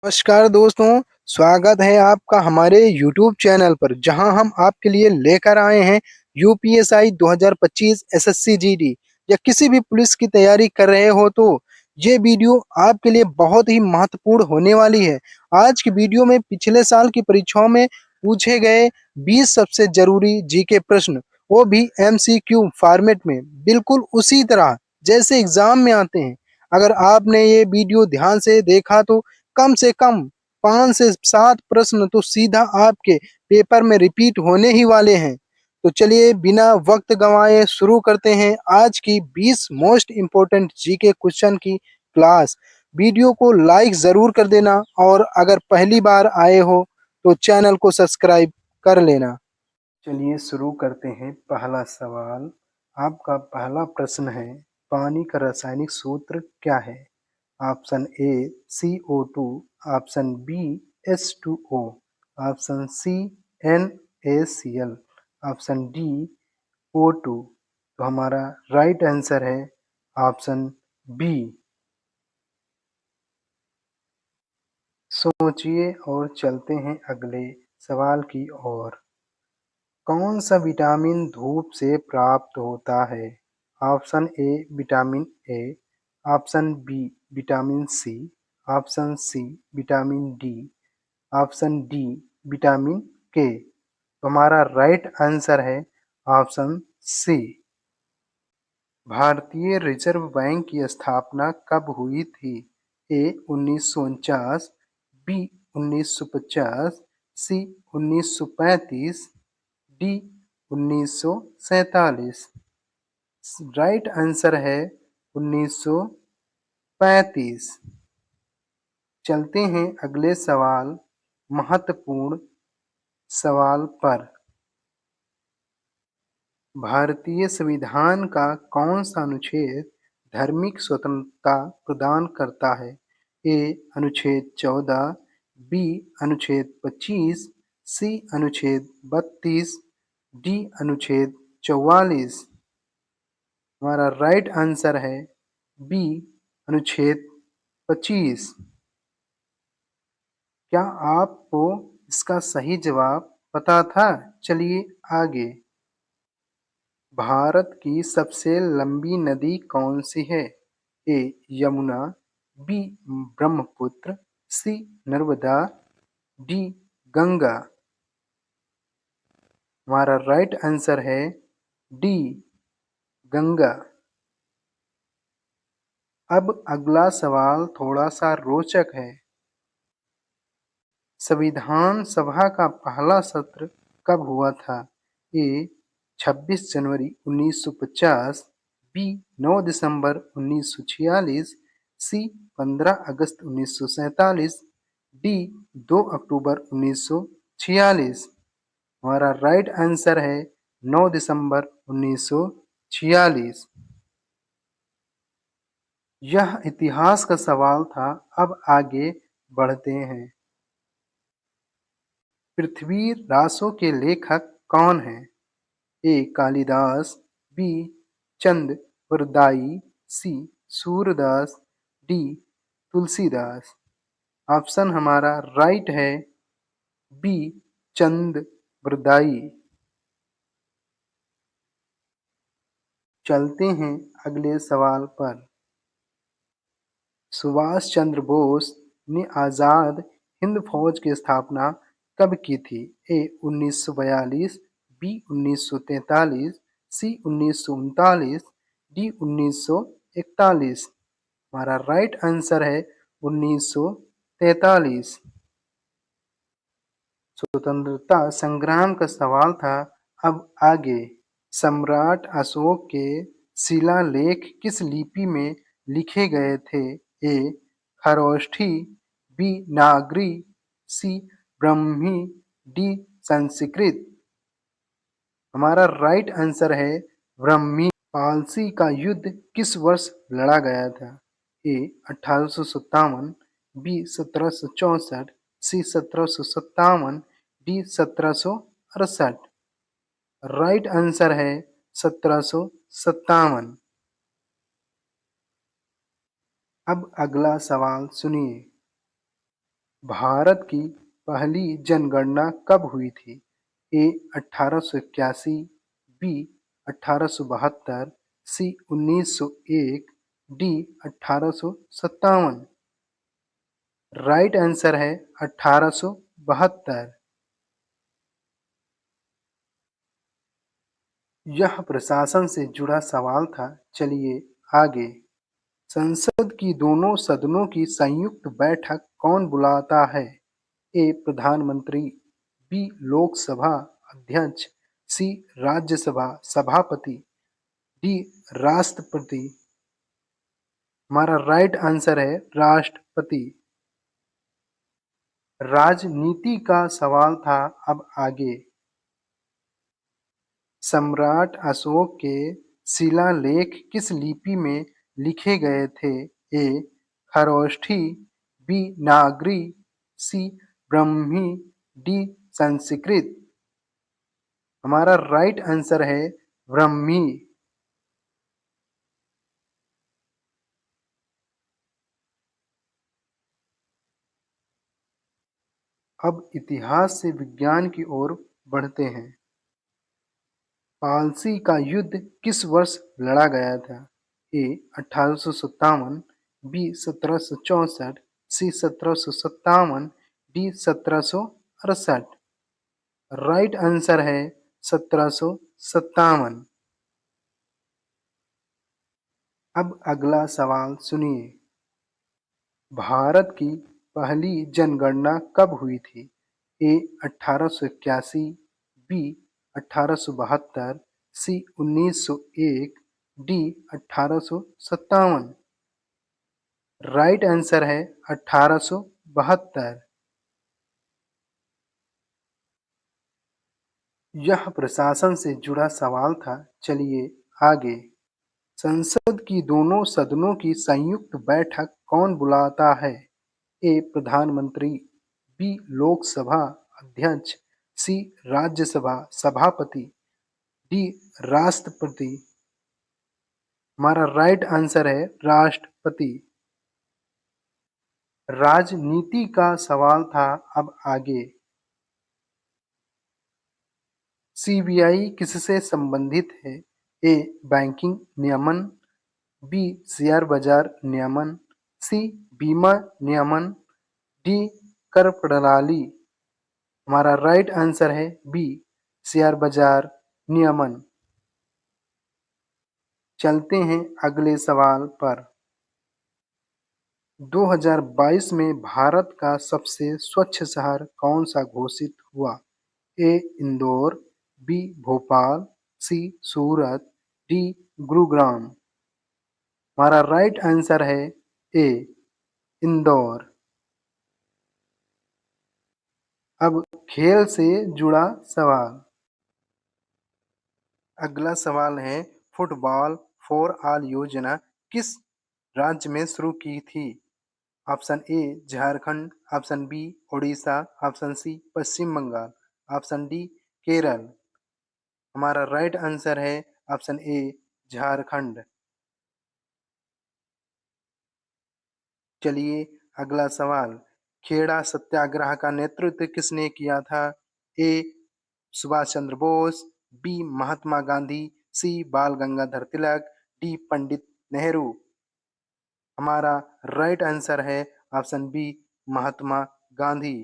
नमस्कार दोस्तों, स्वागत है आपका हमारे YouTube चैनल पर जहां हम आपके लिए लेकर आए हैं यूपीएसआई 2025 एसएससी जीडी या किसी भी पुलिस की तैयारी कर रहे हो तो ये वीडियो आपके लिए बहुत ही महत्वपूर्ण होने वाली है। आज की वीडियो में पिछले साल की परीक्षाओं में पूछे गए 20 सबसे जरूरी जीके प्रश्न, वो भी एमसीक्यू फॉर्मेट में, बिल्कुल उसी तरह जैसे एग्जाम में आते हैं। अगर आपने ये वीडियो ध्यान से देखा तो कम से कम 5 से 7 प्रश्न तो सीधा आपके पेपर में रिपीट होने ही वाले हैं। तो चलिए बिना वक्त गंवाए शुरू करते हैं आज की 20 मोस्ट इम्पोर्टेंट जीके क्वेश्चन की क्लास। वीडियो को लाइक ज़रूर कर देना और अगर पहली बार आए हो तो चैनल को सब्सक्राइब कर लेना। चलिए शुरू करते हैं। पहला सवाल, आपका पहला प्रश्न है, पानी का रासायनिक सूत्र क्या है? Option A CO2, option B H2O, option C NaCl, option D O2। तो हमारा राइट आंसर है ऑप्शन बी। सोचिए और चलते हैं अगले सवाल की ओर। कौन सा विटामिन धूप से प्राप्त होता है? Option A vitamin A, option B vitamin C, option C vitamin D, option D vitamin K. तो हमारा राइट आंसर है ऑप्शन सी। भारतीय रिजर्व बैंक की स्थापना कब हुई थी? A 1949, B 1950, C 1935, D 1947। Right answer है 1935। चलते हैं अगले सवाल, महत्वपूर्ण सवाल पर। भारतीय संविधान का कौन सा अनुच्छेद धार्मिक स्वतंत्रता प्रदान करता है? ए अनुच्छेद 14, बी अनुच्छेद 25, सी अनुच्छेद 32, डी अनुच्छेद 44। हमारा राइट आंसर है बी अनुच्छेद 25। क्या आपको इसका सही जवाब पता था? चलिए आगे। भारत की सबसे लंबी नदी कौन सी है? ए यमुना, बी ब्रह्मपुत्र, सी नर्मदा, डी गंगा। हमारा राइट आंसर है डी गंगा। अब अगला सवाल थोड़ा सा रोचक है। संविधान सभा का पहला सत्र कब हुआ था? ए 26 जनवरी 1950, बी 9 दिसंबर 1946, सी 15 अगस्त 1947, डी 2 अक्टूबर 1946। हमारा राइट आंसर है 9 दिसंबर 1946। यह इतिहास का सवाल था। अब आगे बढ़ते हैं। पृथ्वी रासो के लेखक कौन हैं? ए कालिदास, बी चंद वरदाई, सी सूरदास, डी तुलसीदास। ऑप्शन हमारा राइट है बी चंद वरदाई। चलते हैं अगले सवाल पर। सुभाष चंद्र बोस ने आज़ाद हिंद फौज की स्थापना कब की थी? ए 1942, बी 1943, सी 1939, डी 1941। हमारा राइट आंसर है 1943। स्वतंत्रता संग्राम का सवाल था। अब आगे। सम्राट अशोक के शिलालेख किस लिपि में लिखे गए थे? ए खरोष्ठी, बी नागरी, सी ब्राह्मी, डी संस्कृत। हमारा राइट आंसर है ब्राह्मी। पालसी का युद्ध किस वर्ष लड़ा गया था? ए 1857, बी 1764, सी 1757, डी 1768। राइट आंसर है 1757। अब अगला सवाल सुनिए। भारत की पहली जनगणना कब हुई थी? ए 1881, बी 1872, सी 1901, डी 1857। राइट आंसर है 1872। यह प्रशासन से जुड़ा सवाल था। चलिए आगे। संसद की दोनों सदनों की संयुक्त बैठक कौन बुलाता है? ए प्रधानमंत्री, बी लोकसभा अध्यक्ष, सी राज्यसभा सभापति, डी राष्ट्रपति। हमारा राइट आंसर है राष्ट्रपति। राजनीति का सवाल था। अब आगे। सम्राट अशोक के शिलालेख किस लिपि में लिखे गए थे? ए खरोष्ठी, बी नागरी, सी ब्रह्मी, डी संस्कृत। हमारा राइट आंसर है ब्रह्मी। अब इतिहास से विज्ञान की ओर बढ़ते हैं। पालसी का युद्ध किस वर्ष लड़ा गया था? ए 1857, बी 1764, सी 1757, डी 1768। राइट आंसर है 1757। अब अगला सवाल सुनिए। भारत की पहली जनगणना कब हुई थी? ए 1881, बी 1872, सी 1901, डी 1857। राइट आंसर है 1872। यह प्रशासन से जुड़ा सवाल था। चलिए आगे। संसद की दोनों सदनों की संयुक्त बैठक कौन बुलाता है? ए प्रधानमंत्री, बी लोकसभा अध्यक्ष, सी राज्यसभा सभापति, डी राष्ट्रपति। हमारा राइट आंसर है राष्ट्रपति। राजनीति का सवाल था। अब आगे। सीबीआई किससे संबंधित है? ए बैंकिंग नियमन, बी शेयर बाजार नियमन, सी बीमा नियमन, डी कर प्रणाली। हमारा राइट आंसर है बी शेयर बाजार नियमन। चलते हैं अगले सवाल पर। 2022 में भारत का सबसे स्वच्छ शहर कौन सा घोषित हुआ? ए इंदौर, बी भोपाल, सी सूरत, डी गुरुग्राम। हमारा राइट आंसर है ए इंदौर। अब खेल से जुड़ा सवाल। अगला सवाल है, फुटबॉल फॉर ऑल योजना किस राज्य में शुरू की थी? Option A Jharkhand, option B Orissa, option C Paschim Bengal, option D Kerala. हमारा राइट आंसर है ऑप्शन ए झारखंड। चलिए अगला सवाल। खेड़ा सत्याग्रह का नेतृत्व किसने किया था? ए सुभाष चंद्र बोस, बी महात्मा गांधी, सी बाल गंगाधर तिलक, डी पंडित नेहरू। हमारा राइट आंसर है ऑप्शन बी महात्मा गांधी।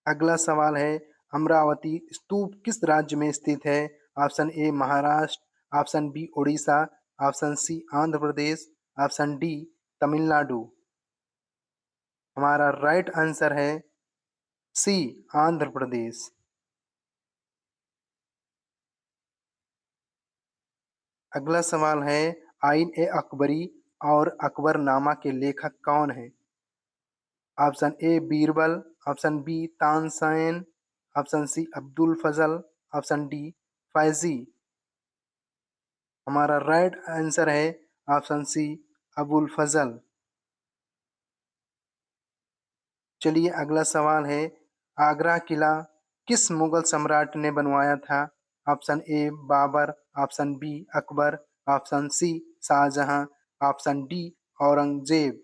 अगला सवाल है, अमरावती स्तूप किस राज्य में स्थित है? Option A Maharashtra, option B Orissa, option C Andhra Pradesh, option D Tamil Nadu. हमारा राइट आंसर है सी आंध्र प्रदेश। अगला सवाल है, आइन ए अकबरी और अकबरनामा के लेखक कौन है? Option A Birbal, option B Tansen, option C Abdul Fazal, option D Faizi. हमारा राइट आंसर है ऑप्शन सी अबुल फजल। चलिए अगला सवाल है, आगरा किला किस मुगल सम्राट ने बनवाया था? Option A Babur, option B Akbar, option C Shah Jahan, option D Aurangzeb.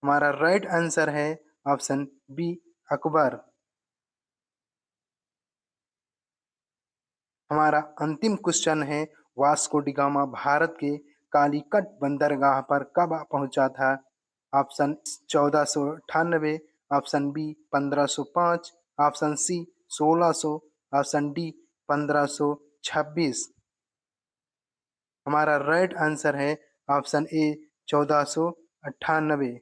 हमारा राइट आंसर है ऑप्शन बी अकबर। हमारा अंतिम क्वेश्चन है, वास्को डी गामा भारत के कालीकट बंदरगाह पर कब पहुंचा था? Option 1498, option B 1505, option C 1600, option D 1526। हमारा राइट आंसर है ऑप्शन ए 1498।